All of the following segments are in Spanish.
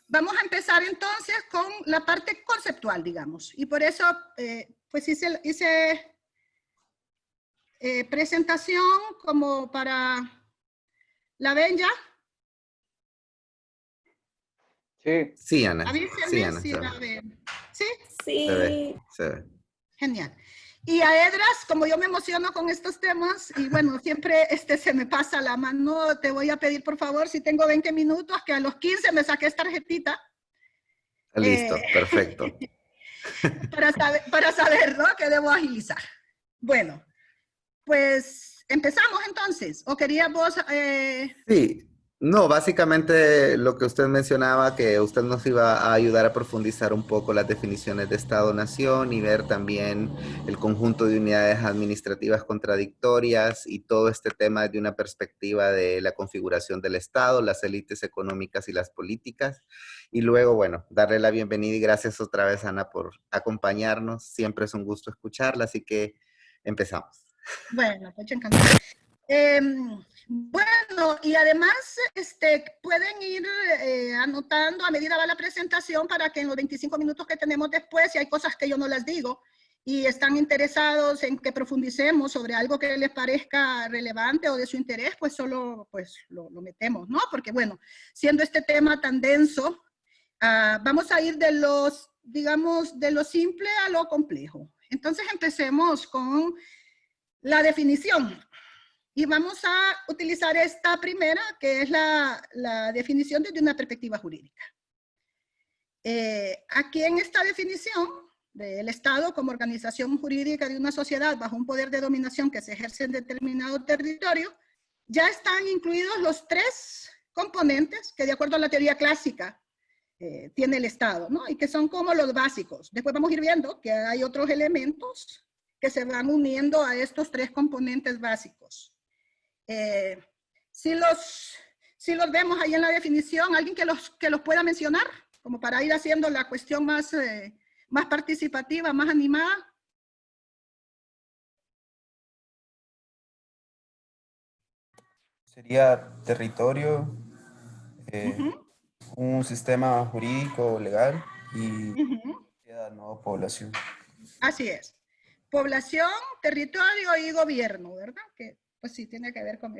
vamos a empezar entonces con la parte conceptual, digamos. Y por eso, pues hice presentación como para... ¿La ven ya? Sí. Sí, Ana. Avísenme Sí, Ana. si la ven. ¿Sí? Se ve, Sí. se ve. Genial. Y a Edras, como yo me emociono con estos temas, y bueno, siempre se me pasa la mano, te voy a pedir por favor, si tengo 20 minutos, que a los 15 me saques tarjetita. Listo, perfecto. Para saber, ¿no? Que debo agilizar. Bueno, pues empezamos entonces. ¿O querías vos? Sí, no, básicamente lo que usted mencionaba, que usted nos iba a ayudar a profundizar un poco las definiciones de Estado-Nación y ver también el conjunto de unidades administrativas contradictorias y todo este tema desde una perspectiva de la configuración del Estado, las élites económicas y las políticas. Y luego, bueno, darle la bienvenida y gracias otra vez, Ana, por acompañarnos. Siempre es un gusto escucharla, así que empezamos. Bueno, pues encantado. Bueno, y además pueden ir anotando a medida va la presentación para que en los 25 minutos que tenemos después, si hay cosas que yo no las digo y están interesados en que profundicemos sobre algo que les parezca relevante o de su interés, pues solo pues, lo metemos, ¿no? Porque bueno, siendo este tema tan denso, vamos a ir de los, digamos, de lo simple a lo complejo. Entonces empecemos con la definición. Y vamos a utilizar esta primera, que es la definición desde una perspectiva jurídica. Aquí en esta definición del Estado como organización jurídica de una sociedad bajo un poder de dominación que se ejerce en determinado territorio, ya están incluidos los tres componentes que de acuerdo a la teoría clásica tiene el Estado, ¿no? Y que son como los básicos. Después vamos a ir viendo que hay otros elementos que se van uniendo a estos tres componentes básicos. Si los vemos ahí en la definición, ¿alguien que los pueda mencionar? Como para ir haciendo la cuestión más participativa, más animada. Sería territorio, un sistema jurídico legal y sociedad, ¿no? Población. Así es. Población, territorio y gobierno, ¿verdad? Que pues sí tiene que ver con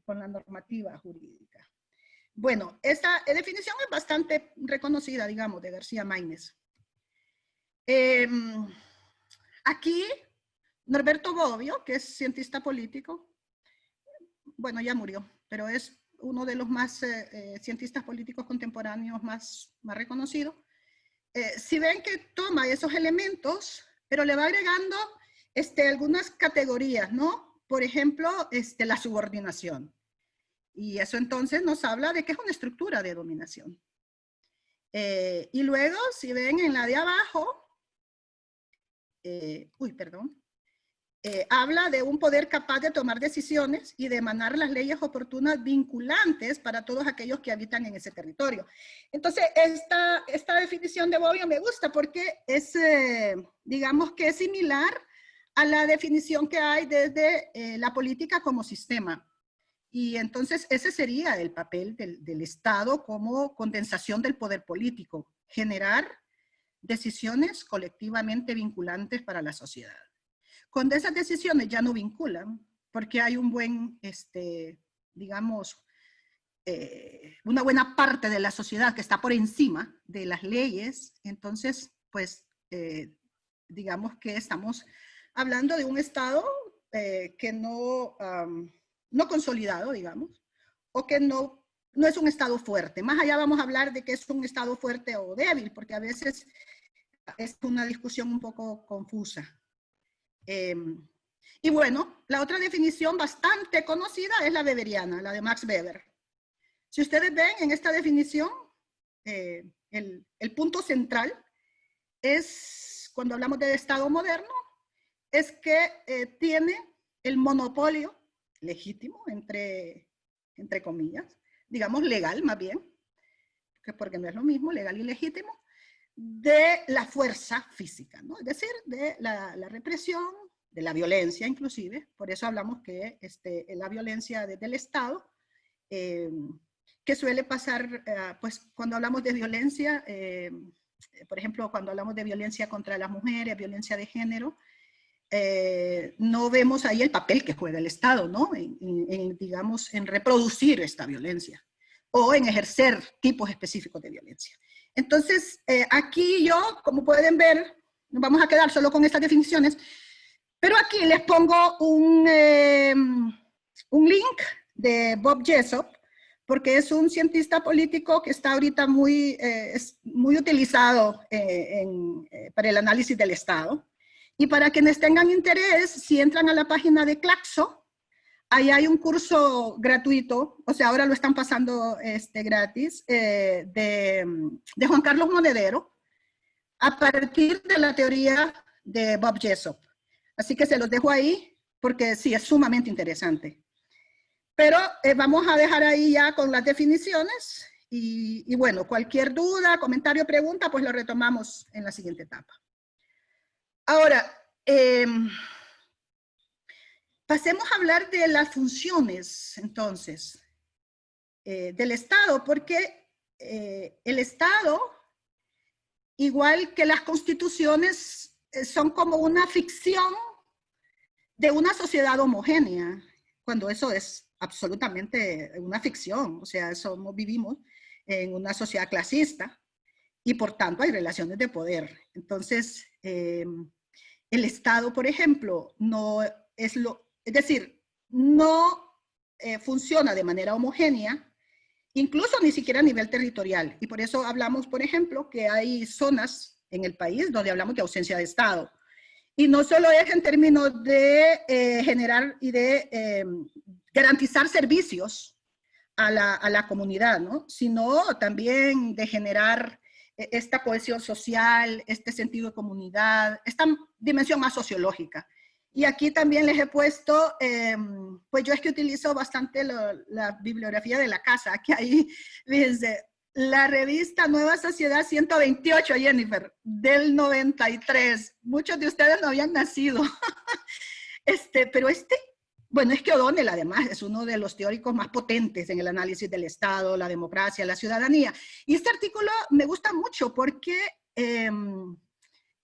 con la normativa jurídica. Bueno, esta definición es bastante reconocida, digamos, de García Maínez. Aquí, Norberto Bobbio, que es cientista político, bueno, ya murió, pero es uno de los más cientistas políticos contemporáneos más reconocidos. Si ven que toma esos elementos, pero le va agregando algunas categorías, ¿no? Por ejemplo, la subordinación. Y eso entonces nos habla de que es una estructura de dominación. Y luego, si ven en la de abajo, habla de un poder capaz de tomar decisiones y de emanar las leyes oportunas vinculantes para todos aquellos que habitan en ese territorio. Entonces, esta definición de Bobbio me gusta porque es, digamos que es similar a la definición que hay desde la política como sistema. Y entonces ese sería el papel del Estado como condensación del poder político, generar decisiones colectivamente vinculantes para la sociedad. Cuando esas decisiones ya no vinculan, porque hay un buen, digamos, una buena parte de la sociedad que está por encima de las leyes, entonces, pues, digamos que estamos hablando de un Estado que no consolidado, digamos, o que no es un Estado fuerte. Más allá vamos a hablar de que es un Estado fuerte o débil, porque a veces es una discusión un poco confusa. Y bueno, la otra definición bastante conocida es la weberiana, la de Max Weber. Si ustedes ven en esta definición, el punto central es, cuando hablamos de Estado moderno, es que tiene el monopolio legítimo, entre comillas, digamos legal más bien, porque no es lo mismo, legal y legítimo, de la fuerza física, ¿no? Es decir, de la represión, de la violencia inclusive, por eso hablamos que la violencia del Estado, que que suele pasar, pues cuando hablamos de violencia, por ejemplo, cuando hablamos de violencia contra las mujeres, violencia de género, no vemos ahí el papel que juega el Estado, ¿no? Digamos, en reproducir esta violencia o en ejercer tipos específicos de violencia. Entonces, aquí yo, como pueden ver, nos vamos a quedar solo con estas definiciones, pero aquí les pongo un link de Bob Jessop, porque es un cientista político que está ahorita muy utilizado para el análisis del Estado. Y para quienes tengan interés, si entran a la página de Claxo, ahí hay un curso gratuito, o sea, ahora lo están pasando gratis, de Juan Carlos Monedero, a partir de la teoría de Bob Jessop. Así que se los dejo ahí, porque sí, es sumamente interesante. Pero vamos a dejar ahí ya con las definiciones, y bueno, cualquier duda, comentario, pregunta, pues lo retomamos en la siguiente etapa. Ahora, pasemos a hablar de las funciones, entonces, del Estado, porque el Estado, igual que las constituciones, son como una ficción de una sociedad homogénea, cuando eso es absolutamente una ficción. O sea, vivimos en una sociedad clasista y por tanto hay relaciones de poder. Entonces, el Estado, por ejemplo, no es no funciona de manera homogénea, incluso ni siquiera a nivel territorial. Y por eso hablamos, por ejemplo, que hay zonas en el país donde hablamos de ausencia de Estado. Y no solo es en términos de generar y de garantizar servicios a la comunidad, ¿no? Sino también de generar esta cohesión social, este sentido de comunidad, esta dimensión más sociológica. Y aquí también les he puesto, pues yo es que utilizo bastante la bibliografía de la casa, que ahí, fíjense, la revista Nueva Sociedad 128, Jennifer, del 93. Muchos de ustedes no habían nacido. Pero bueno, es que O'Donnell además es uno de los teóricos más potentes en el análisis del Estado, la democracia, la ciudadanía. Y este artículo me gusta mucho porque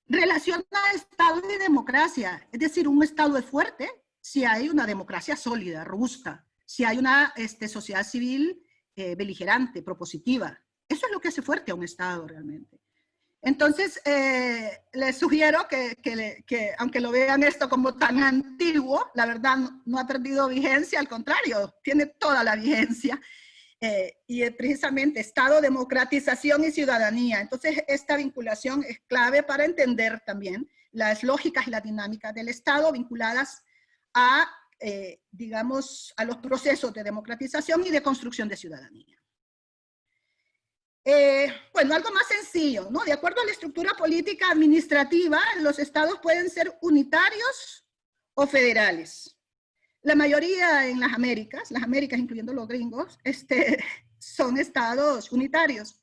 relaciona Estado y democracia. Es decir, un Estado es fuerte si hay una democracia sólida, robusta, si hay una sociedad civil beligerante, propositiva. Eso es lo que hace fuerte a un Estado realmente. Entonces, les sugiero que aunque lo vean esto como tan antiguo, la verdad no ha perdido vigencia, al contrario, tiene toda la vigencia. Y es precisamente Estado, democratización y ciudadanía. Entonces, esta vinculación es clave para entender también las lógicas y las dinámicas del Estado vinculadas a, digamos, a los procesos de democratización y de construcción de ciudadanía. Bueno, algo más sencillo, ¿no? De acuerdo a la estructura política administrativa, los estados pueden ser unitarios o federales. La mayoría en las Américas incluyendo los gringos, son estados unitarios.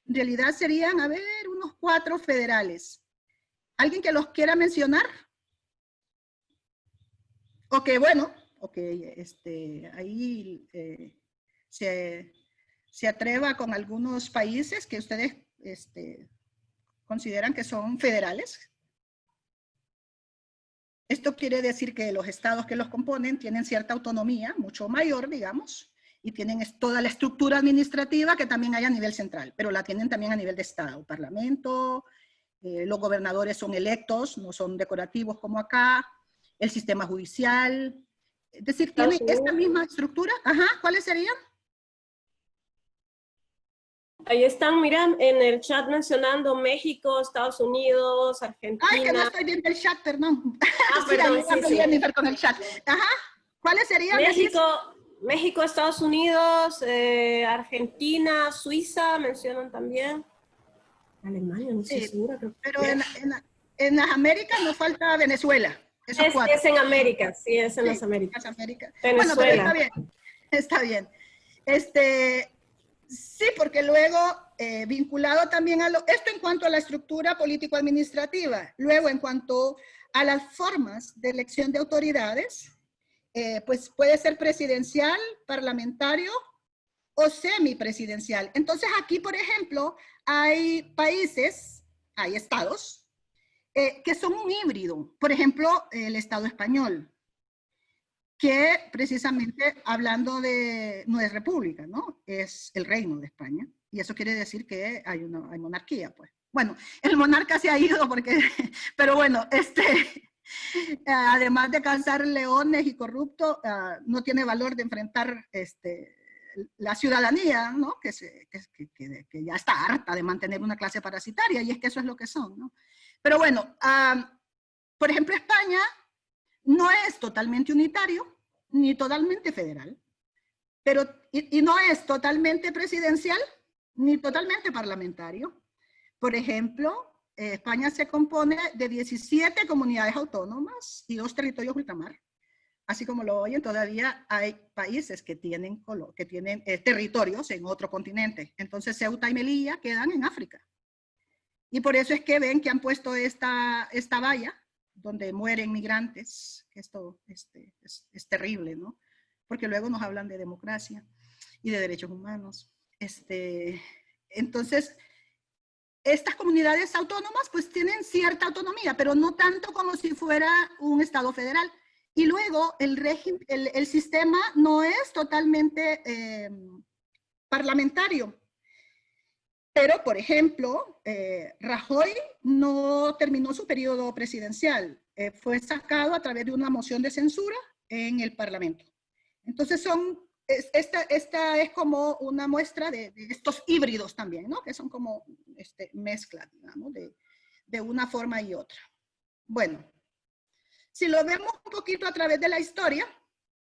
En realidad serían, a ver, unos 4 federales. ¿Alguien que los quiera mencionar? Ok, bueno, ok, ahí se atreva con algunos países que ustedes consideran que son federales. Esto quiere decir que los estados que los componen tienen cierta autonomía, mucho mayor, digamos, y tienen toda la estructura administrativa que también hay a nivel central, pero la tienen también a nivel de estado, parlamento, los gobernadores son electos, no son decorativos como acá, el sistema judicial, es decir, tienen esta misma estructura. Ajá, ¿cuáles serían? Ahí están, miran, en el chat mencionando México, Estados Unidos, Argentina. Ay, que no estoy viendo el chat, perdón. Ah, perdón, sí. Jennifer con el chat. Ajá, ¿cuáles serían? México, Estados Unidos, Argentina, Suiza, mencionan también. Alemania, no estoy segura. Pero en las Américas nos falta Venezuela. Es en América, sí, es en las Américas. Bueno, pero está bien, está bien. Sí, porque luego, vinculado también a esto en cuanto a la estructura político-administrativa, luego en cuanto a las formas de elección de autoridades, pues puede ser presidencial, parlamentario o semipresidencial. Entonces aquí, por ejemplo, hay países, hay estados, que son un híbrido. Por ejemplo, el Estado español, que precisamente hablando de, no es república, ¿no? Es el Reino de España. Y eso quiere decir que hay monarquía, pues. Bueno, el monarca se ha ido porque, pero bueno, además de cazar leones y corrupto, no tiene valor de enfrentar la ciudadanía, ¿no? Que ya está harta de mantener una clase parasitaria, y es que eso es lo que son, ¿no? Pero bueno, por ejemplo, España no es totalmente unitario, ni totalmente federal, pero, y no es totalmente presidencial, ni totalmente parlamentario. Por ejemplo, España se compone de 17 comunidades autónomas y 2 territorios ultramar. Así como lo oyen, todavía hay países que tienen territorios en otro continente. Entonces, Ceuta y Melilla quedan en África. Y por eso es que ven que han puesto esta valla, donde mueren migrantes. Esto es terrible, ¿no? Porque luego nos hablan de democracia y de derechos humanos. Entonces, estas comunidades autónomas pues tienen cierta autonomía, pero no tanto como si fuera un estado federal. Y luego el sistema no es totalmente parlamentario. Pero, por ejemplo, Rajoy no terminó su periodo presidencial. Fue sacado a través de una moción de censura en el Parlamento. Entonces esta es como una muestra de estos híbridos también, ¿no? Que son como mezcla, digamos, de una forma y otra. Bueno, si lo vemos un poquito a través de la historia,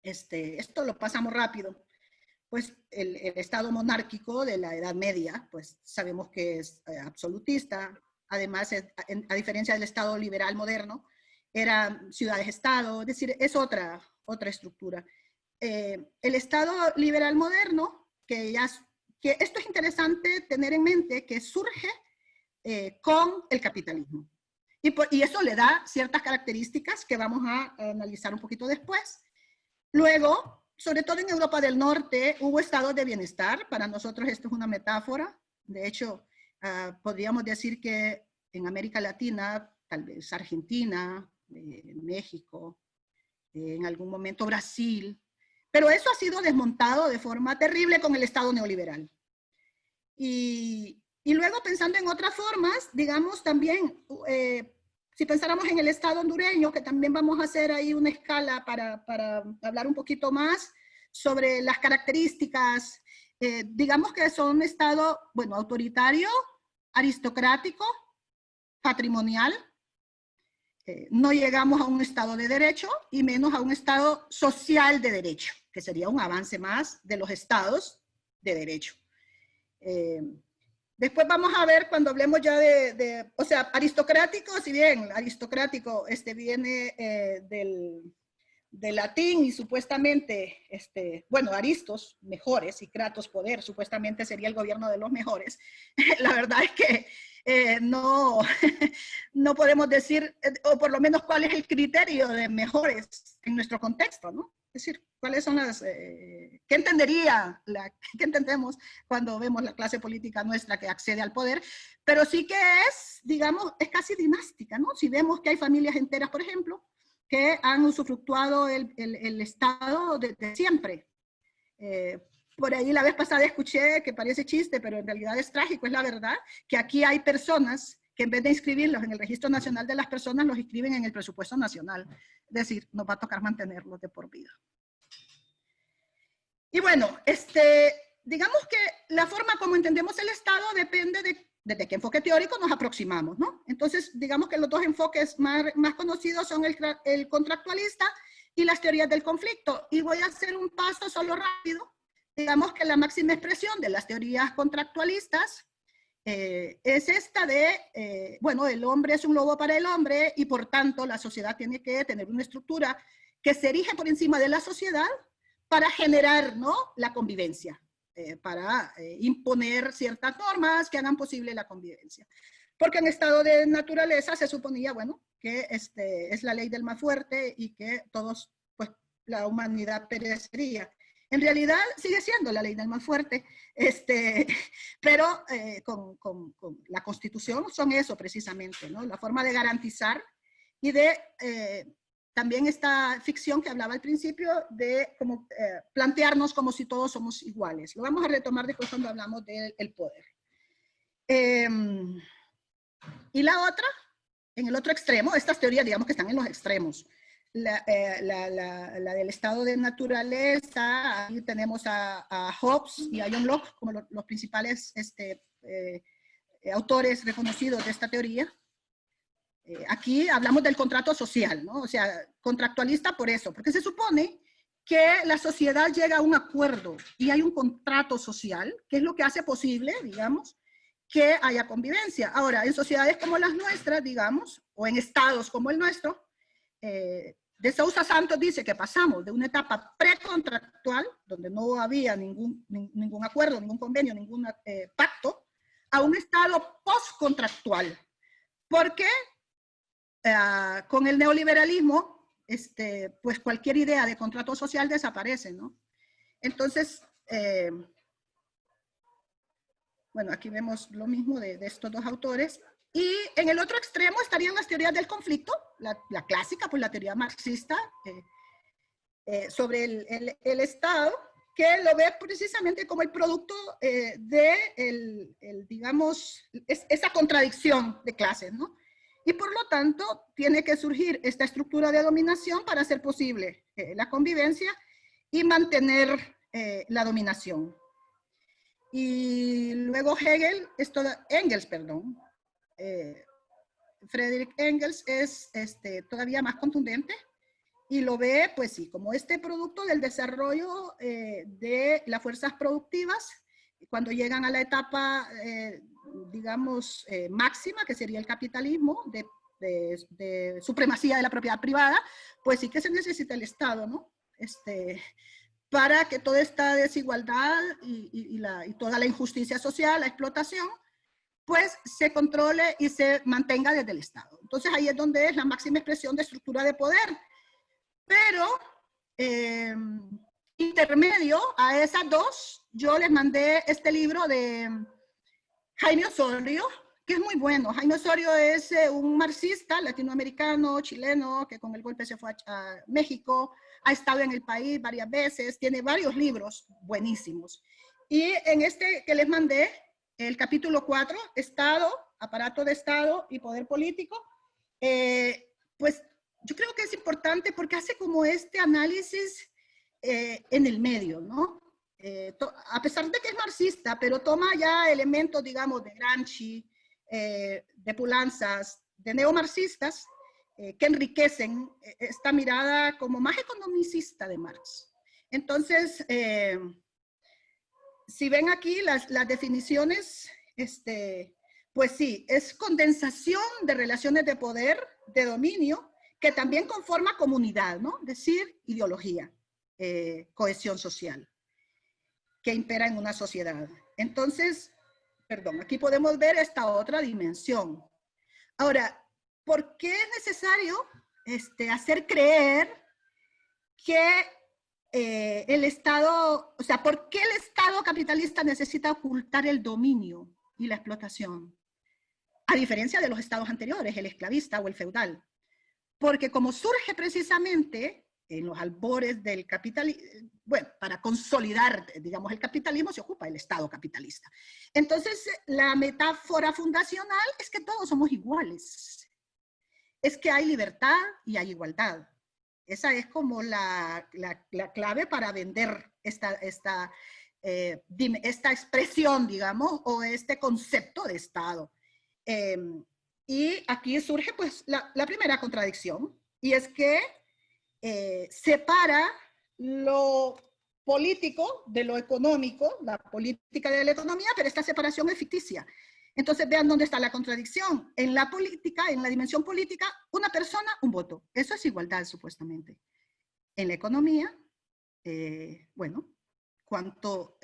esto lo pasamos rápido. Pues el estado monárquico de la Edad Media, pues sabemos que es absolutista. Además, a diferencia del estado liberal moderno, eran ciudades-estado, es decir, es otra estructura. El estado liberal moderno, que esto es interesante tener en mente, que surge con el capitalismo. Y eso le da ciertas características que vamos a analizar un poquito después. Luego, sobre todo en Europa del Norte, hubo estados de bienestar. Para nosotros esto es una metáfora. De hecho, podríamos decir que en América Latina, tal vez Argentina, México, en algún momento Brasil, pero eso ha sido desmontado de forma terrible con el Estado neoliberal. Y luego, pensando en otras formas, digamos también, si pensáramos en el Estado hondureño, que también vamos a hacer ahí una escala para hablar un poquito más sobre las características, digamos que son un Estado, bueno, autoritario, aristocrático, patrimonial. No llegamos a un Estado de derecho y menos a un Estado social de derecho, que sería un avance más de los estados de derecho. Después vamos a ver cuando hablemos ya o sea, aristocrático, si bien aristocrático viene del latín y supuestamente, bueno, aristos, mejores, y kratos, poder, supuestamente sería el gobierno de los mejores. La verdad es que no podemos decir, o por lo menos cuál es el criterio de mejores en nuestro contexto, ¿no? Es decir, ¿cuáles son qué entendemos cuando vemos la clase política nuestra que accede al poder? Pero sí que es, digamos, es casi dinástica, ¿no? Si vemos que hay familias enteras, por ejemplo, que han usufructuado el Estado desde siempre. Por ahí la vez pasada escuché, que parece chiste, pero en realidad es trágico, es la verdad, que aquí hay personas que en vez de inscribirlos en el Registro Nacional de las Personas, los inscriben en el presupuesto nacional. Es decir, nos va a tocar mantenerlos de por vida. Y bueno, digamos que la forma como entendemos el Estado depende desde qué enfoque teórico nos aproximamos, ¿no? Entonces, digamos que los dos enfoques más conocidos son el contractualista y las teorías del conflicto. Y voy a hacer un paso solo rápido. Digamos que la máxima expresión de las teorías contractualistas es esta de, bueno, el hombre es un lobo para el hombre y por tanto la sociedad tiene que tener una estructura que se erige por encima de la sociedad para generar, ¿no?, la convivencia, para imponer ciertas normas que hagan posible la convivencia. Porque en estado de naturaleza se suponía, bueno, que es la ley del más fuerte y que todos, pues, la humanidad perecería. En realidad sigue siendo la ley del más fuerte, pero con la Constitución son eso precisamente, ¿no? La forma de garantizar y de también esta ficción que hablaba al principio de como, plantearnos como si todos somos iguales. Lo vamos a retomar después cuando hablamos del poder. Y la otra, en el otro extremo, estas teorías digamos que están en los extremos. La del estado de naturaleza, ahí tenemos a Hobbes y a John Locke como los principales autores reconocidos de esta teoría. Aquí hablamos del contrato social, ¿no? O sea, contractualista por eso, porque se supone que la sociedad llega a un acuerdo y hay un contrato social, que es lo que hace posible, digamos, que haya convivencia. Ahora, en sociedades como las nuestras, digamos, o en estados como el nuestro, de Sousa Santos dice que pasamos de una etapa precontractual, donde no había ningún acuerdo, ningún convenio, ningún pacto, a un estado postcontractual. Porque con el neoliberalismo, pues cualquier idea de contrato social desaparece, ¿no? Entonces, bueno, aquí vemos lo mismo de estos dos autores. Y en el otro extremo estarían las teorías del conflicto, la clásica, pues la teoría marxista sobre el Estado, que lo ve precisamente como el producto de, digamos, esa contradicción de clases, ¿no? Y por lo tanto, tiene que surgir esta estructura de dominación para hacer posible la convivencia y mantener la dominación. Y luego Engels, perdón, Friedrich Engels es todavía más contundente y lo ve, pues sí, como este producto del desarrollo de las fuerzas productivas cuando llegan a la etapa, digamos, máxima, que sería el capitalismo, de supremacía de la propiedad privada, pues sí que se necesita el Estado, ¿no? Para que toda esta desigualdad y toda la injusticia social, la explotación, pues se controle y se mantenga desde el Estado. Entonces ahí es donde es la máxima expresión de estructura de poder. Pero intermedio a esas dos, yo les mandé este libro de Jaime Osorio, que es muy bueno. Jaime Osorio es un marxista latinoamericano, chileno, que con el golpe se fue a México, ha estado en el país varias veces, tiene varios libros buenísimos. Y en este que les mandé, el capítulo 4, Estado, aparato de Estado y poder político, pues yo creo que es importante porque hace como este análisis en el medio, ¿no? A pesar de que es marxista, pero toma ya elementos, digamos, de Gramsci, de Poulanzas, de neomarxistas, que enriquecen esta mirada como más economicista de Marx. Entonces, si ven aquí las definiciones, pues sí, es condensación de relaciones de poder, de dominio, que también conforma comunidad, ¿no? Es decir, ideología, cohesión social, que impera en una sociedad. Entonces, perdón, aquí podemos ver esta otra dimensión. Ahora, ¿por qué es necesario hacer creer que el Estado, o sea, ¿por qué el Estado capitalista necesita ocultar el dominio y la explotación? A diferencia de los estados anteriores, el esclavista o el feudal. Porque como surge precisamente en los albores del capitalismo, bueno, para consolidar, digamos, el capitalismo se ocupa el Estado capitalista. Entonces, la metáfora fundacional es que todos somos iguales. Es que hay libertad y hay igualdad. Esa es como la clave para vender esta expresión, digamos, o este concepto de Estado. Y aquí surge pues la primera contradicción, y es que separa lo político de lo económico, la política de la economía, pero esta separación es ficticia. Entonces vean dónde está la contradicción. En la política, en la dimensión política, una persona, un voto. Eso es igualdad supuestamente. En la economía, bueno, cuánto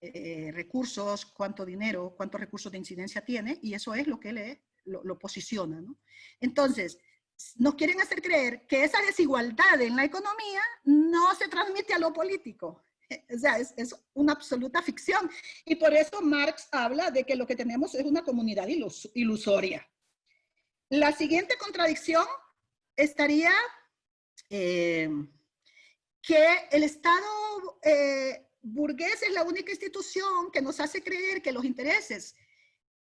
recursos, cuánto dinero, cuántos recursos de incidencia tiene, y eso es lo que lo posiciona, ¿no? Entonces, nos quieren hacer creer que esa desigualdad en la economía no se transmite a lo político. O sea, es una absoluta ficción. Y por eso Marx habla de que lo que tenemos es una comunidad ilusoria. La siguiente contradicción estaría que el Estado burgués es la única institución que nos hace creer que los intereses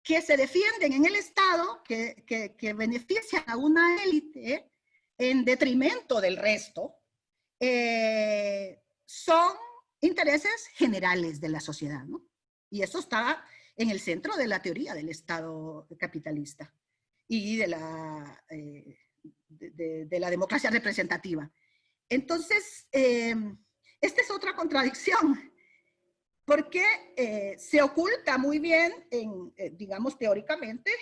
que se defienden en el Estado, que benefician a una élite en detrimento del resto, son intereses generales de la sociedad, ¿no? Y eso está en el centro de la teoría del Estado capitalista y de la democracia representativa. Entonces, esta es otra contradicción, porque se oculta muy bien, digamos, teóricamente,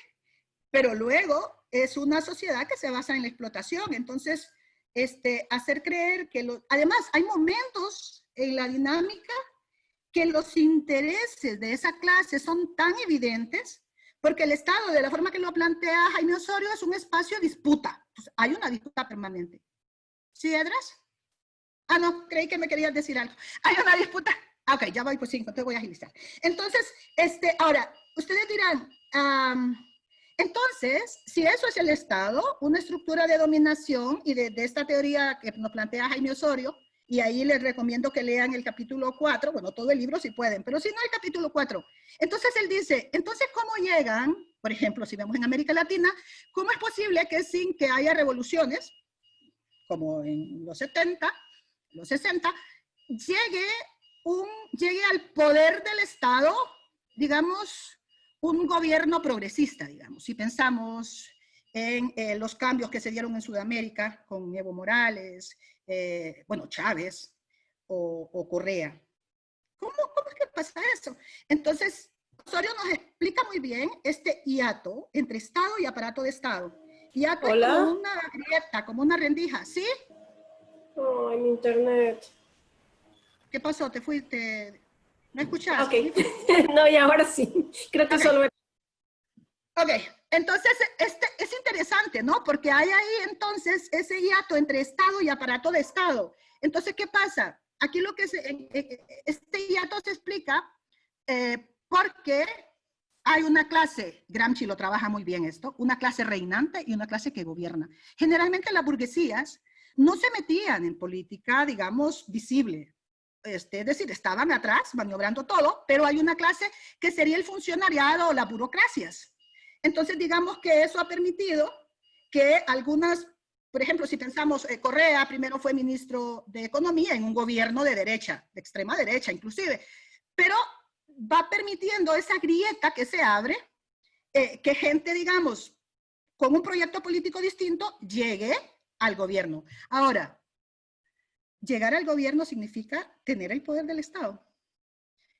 pero luego es una sociedad que se basa en la explotación. Entonces, hacer creer que además hay momentos en la dinámica que los intereses de esa clase son tan evidentes, porque el Estado, de la forma que lo plantea Jaime Osorio, es un espacio de disputa. Pues hay una disputa permanente. ¿Sí, Edras? Ah, no, creí que me querías decir algo. Hay una disputa. Ah, ok, ya voy por 5, entonces voy a agilizar. Entonces, ahora, ustedes dirán, entonces, si eso es el Estado, una estructura de dominación y de esta teoría que nos plantea Jaime Osorio, y ahí les recomiendo que lean el capítulo 4, bueno, todo el libro si pueden, pero si no el capítulo 4. Entonces él dice, entonces ¿cómo llegan, por ejemplo, si vemos en América Latina, cómo es posible que sin que haya revoluciones, como en los 70, los 60, llegue al poder del Estado, digamos, un gobierno progresista, digamos, si pensamos en los cambios que se dieron en Sudamérica con Evo Morales, bueno, Chávez o Correa. ¿Cómo es que pasa eso? Entonces, Osorio nos explica muy bien este hiato entre Estado y aparato de Estado. Hiato es como una grieta, como una rendija, ¿sí? Ay, mi internet. ¿Qué pasó? ¿Te fuiste? ¿No escuchaste? Ok, no, y ahora sí. Creo que solo... Ok, entonces es interesante, ¿no? Porque hay ahí entonces ese hiato entre Estado y aparato de Estado. Entonces, ¿qué pasa? Aquí lo que este hiato se explica porque hay una clase, Gramsci lo trabaja muy bien esto, una clase reinante y una clase que gobierna. Generalmente las burguesías no se metían en política, digamos, visible. Es decir, estaban atrás, maniobrando todo, pero hay una clase que sería el funcionariado o las burocracias. Entonces, digamos que eso ha permitido que algunas, por ejemplo, si pensamos, Correa primero fue ministro de Economía en un gobierno de derecha, de extrema derecha inclusive, pero va permitiendo esa grieta que se abre, que gente, digamos, con un proyecto político distinto llegue al gobierno. Ahora, llegar al gobierno significa tener el poder del Estado.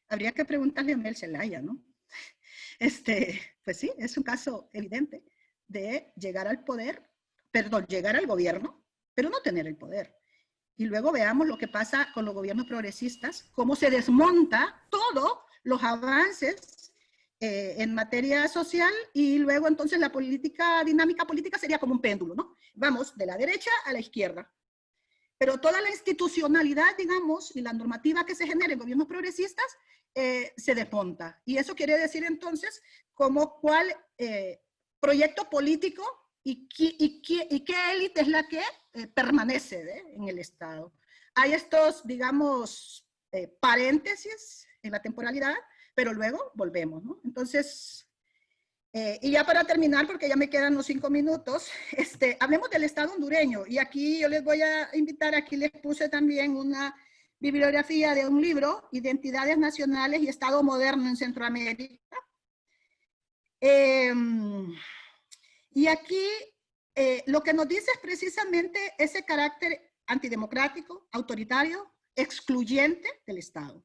Habría que preguntarle a Mel Zelaya, ¿no? Pues sí, es un caso evidente de llegar al poder, perdón, llegar al gobierno, pero no tener el poder. Y luego veamos lo que pasa con los gobiernos progresistas, cómo se desmonta todos los avances en materia social, y luego entonces la dinámica política sería como un péndulo, ¿no? Vamos de la derecha a la izquierda. Pero toda la institucionalidad, digamos, y la normativa que se genera en gobiernos progresistas se desmonta. Y eso quiere decir entonces como cuál proyecto político y qué élite es la que permanece en el Estado. Hay estos, digamos, paréntesis en la temporalidad, pero luego volvemos, ¿no? Entonces, y ya para terminar, porque ya me quedan los 5 minutos, hablemos del Estado hondureño. Y aquí yo les voy a invitar, aquí les puse también una bibliografía de un libro, Identidades Nacionales y Estado Moderno en Centroamérica. Y aquí lo que nos dice es precisamente ese carácter antidemocrático, autoritario, excluyente del Estado.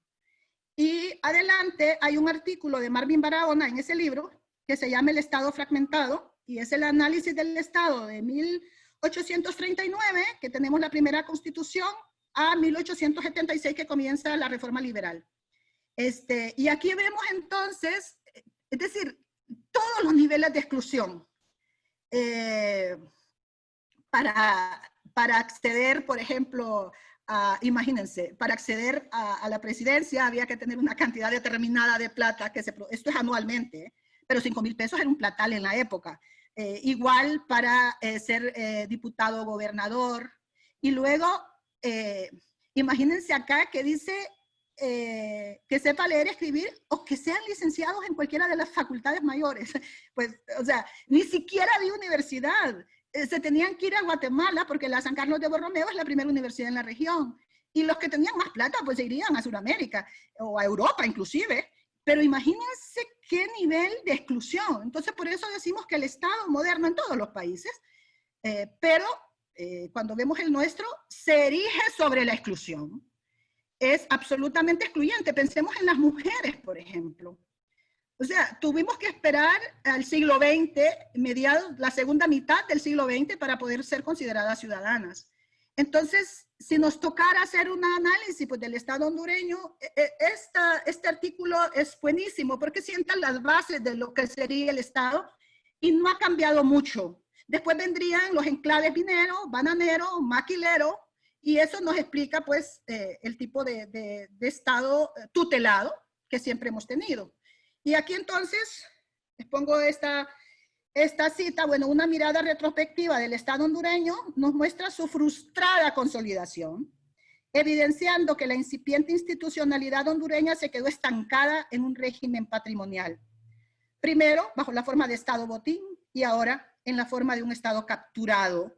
Y adelante hay un artículo de Marvin Barahona en ese libro que se llama El Estado Fragmentado, y es el análisis del Estado de 1839, que tenemos la primera Constitución, a 1876, que comienza la Reforma Liberal. Y aquí vemos entonces, es decir, todos los niveles de exclusión. para acceder, por ejemplo, imagínense, para acceder a la presidencia había que tener una cantidad determinada de plata, esto es anualmente, pero 5,000 pesos era un platal en la época. Igual para ser diputado o gobernador. Y luego, imagínense acá que dice que sepa leer, escribir o que sean licenciados en cualquiera de las facultades mayores. Pues, o sea, ni siquiera de universidad. Se tenían que ir a Guatemala porque la San Carlos de Borromeo es la primera universidad en la región. Y los que tenían más plata pues se irían a Sudamérica o a Europa inclusive. Pero imagínense qué nivel de exclusión. Entonces por eso decimos que el Estado moderno en todos los países, pero cuando vemos el nuestro, se erige sobre la exclusión. Es absolutamente excluyente. Pensemos en las mujeres, por ejemplo. O sea, tuvimos que esperar al siglo XX, la segunda mitad del siglo XX, para poder ser consideradas ciudadanas. Entonces, si nos tocara hacer un análisis pues, del Estado hondureño, este artículo es buenísimo porque sienta las bases de lo que sería el Estado y no ha cambiado mucho. Después vendrían los enclaves minero, bananero, maquilero, y eso nos explica pues el tipo de Estado tutelado que siempre hemos tenido. Y aquí entonces les pongo esta cita, bueno, una mirada retrospectiva del Estado hondureño nos muestra su frustrada consolidación, evidenciando que la incipiente institucionalidad hondureña se quedó estancada en un régimen patrimonial. Primero, bajo la forma de Estado botín, y ahora en la forma de un Estado capturado,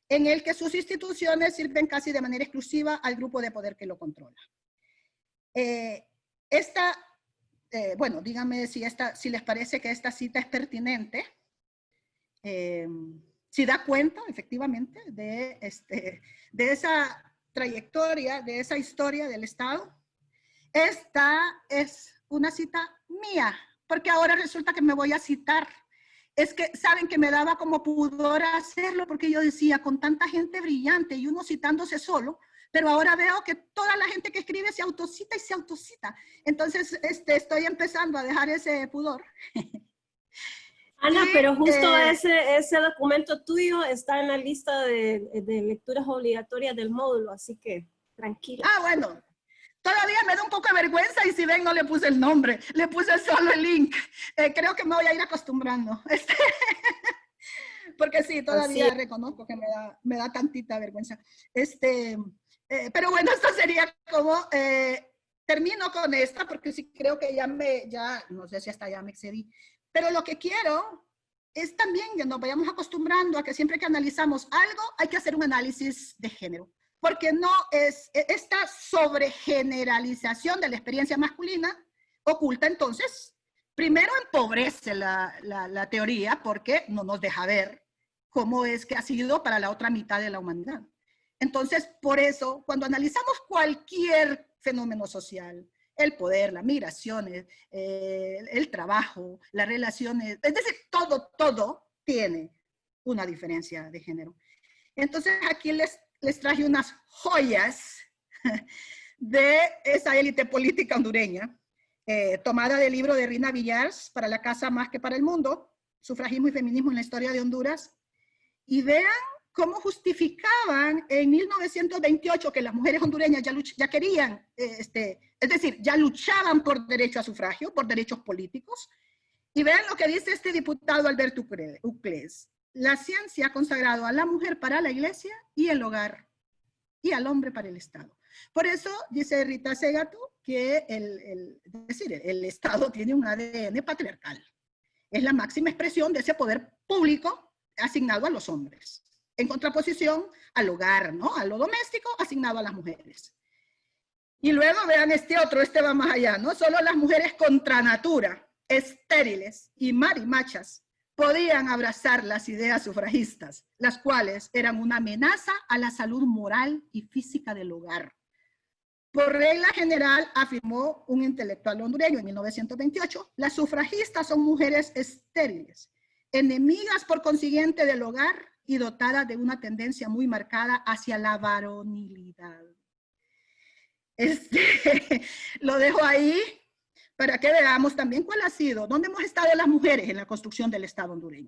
en el que sus instituciones sirven casi de manera exclusiva al grupo de poder que lo controla. Bueno, díganme si les parece que esta cita es pertinente. Si da cuenta, efectivamente, de esa trayectoria, de esa historia del Estado. Esta es una cita mía, porque ahora resulta que me voy a citar. Es que, saben que me daba como pudor hacerlo, porque yo decía, con tanta gente brillante y uno citándose solo, pero ahora veo que toda la gente que escribe se autocita y se autocita. Entonces, estoy empezando a dejar ese pudor. Ana, pero justo ese documento tuyo está en la lista de lecturas obligatorias del módulo, así que tranquila. Ah, bueno. Todavía me da un poco de vergüenza y si ven no le puse el nombre, le puse solo el link. Creo que me voy a ir acostumbrando. Porque sí, todavía reconozco que me da tantita vergüenza. Pero bueno, esto sería como, termino con esta porque sí creo que no sé si hasta ya me excedí. Pero lo que quiero es también que nos vayamos acostumbrando a que siempre que analizamos algo hay que hacer un análisis de género. Porque no es esta sobregeneralización de la experiencia masculina oculta entonces, primero empobrece la teoría porque no nos deja ver cómo es que ha sido para la otra mitad de la humanidad. Entonces, por eso, cuando analizamos cualquier fenómeno social, el poder, las migraciones, el trabajo, las relaciones, es decir, todo tiene una diferencia de género. Entonces, aquí les traje unas joyas de esa élite política hondureña, tomada del libro de Rina Villars, Para la Casa Más que para el Mundo, Sufragismo y Feminismo en la Historia de Honduras, y vean cómo justificaban en 1928 que las mujeres hondureñas ya querían, es decir, ya luchaban por derecho a sufragio, por derechos políticos, y vean lo que dice este diputado Alberto Uclés. La ciencia ha consagrado a la mujer para la iglesia y el hogar, y al hombre para el Estado. Por eso dice Rita Segato que el Estado tiene un ADN patriarcal. Es la máxima expresión de ese poder público asignado a los hombres, en contraposición al hogar, ¿no? A lo doméstico asignado a las mujeres. Y luego vean este va más allá, ¿no? Solo las mujeres contra natura, estériles y marimachas podían abrazar las ideas sufragistas, las cuales eran una amenaza a la salud moral y física del hogar. Por regla general, afirmó un intelectual hondureño en 1928, las sufragistas son mujeres estériles, enemigas por consiguiente del hogar y dotadas de una tendencia muy marcada hacia la varonilidad. Lo dejo ahí para que veamos también cuál ha sido, dónde hemos estado las mujeres en la construcción del Estado hondureño.